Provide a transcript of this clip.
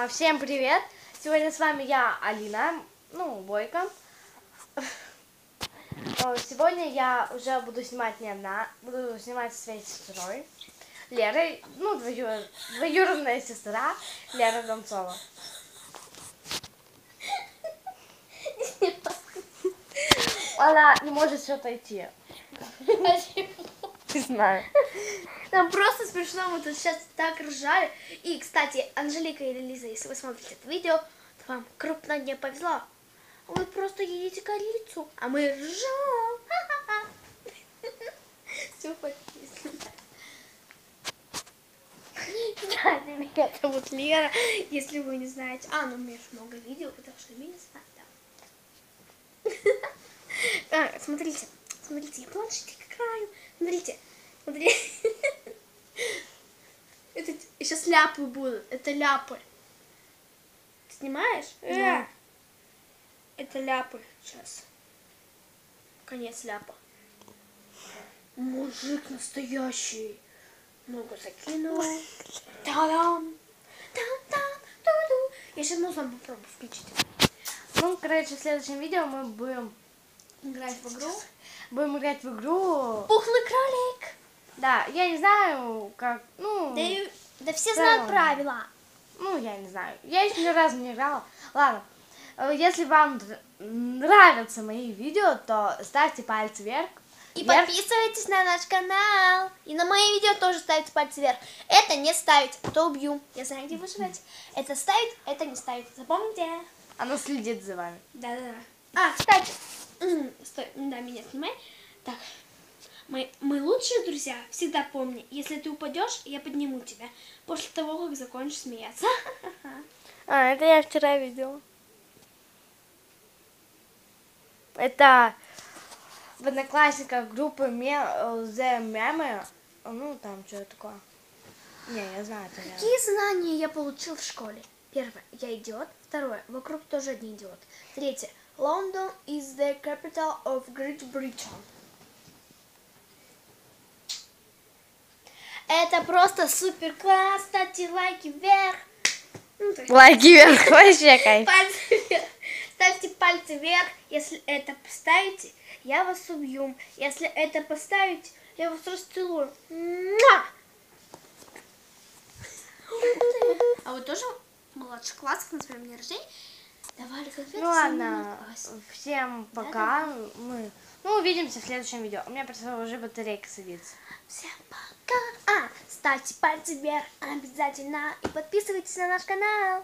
Всем привет! Сегодня с вами я, Алина, Бойко. Сегодня я уже буду снимать не одна, буду снимать со своей сестрой, Лерой, двоюродная сестра Лера Донцова. Она не может все отойти. Не знаю. Нам просто смешно, мы тут сейчас так ржали. И, кстати, Анжелика или Лиза, если вы смотрите это видео, то вам крупно не повезло. Вы просто едите корицу, а мы ржем. Все подписано. Да, меня зовут Лера, если вы не знаете. Ну, у меня же много видео, потому что меня знают, да. Смотрите, я планшетик играю. Смотрите. Это сейчас ляпы будут. Это ляпы. Ты снимаешь? Да. Это ляпы сейчас. Конец ляпа. Мужик настоящий. Ногу закинул. Та-дам. Та-дам. Я сейчас музон попробую включить. В следующем видео мы будем Играть в игру. Пухлый кролик. Да, я не знаю, как, Да все знают правила. Я не знаю. Я еще ни разу не играла. Ладно, если вам нравятся мои видео, то ставьте пальцы вверх. И подписывайтесь на наш канал. И на мои видео тоже ставьте пальцы вверх. Это не ставить, а то убью. Я знаю, где вы живете. Это ставить, это не ставить. Запомните. Она следит за вами. Да. Кстати. Стой, да, меня снимай. Так. Мы лучшие друзья. Всегда помни, если ты упадешь, я подниму тебя. После того, как закончишь смеяться. Это я вчера видела. Это в Одноклассниках группы The Meme. Там что такое. Не, я знаю это. Какие знания я получил в школе? Первое, я идиот. Второе, вокруг тоже одни идиот. Третье, London is the capital of Great Britain. Это просто супер класс. Ставьте лайки вверх. Лайки вверх, вообще кайф. Пальцы вверх. Ставьте пальцы вверх. Если это поставите, я вас убью. Если это поставите, я вас расцелую. А вы тоже младший класс на своем дне рождения давали конфеты? Ладно, всем пока. Мы увидимся в следующем видео. У меня просто уже батарейка садится. Всем пока. Ставьте пальцы вверх обязательно и подписывайтесь на наш канал.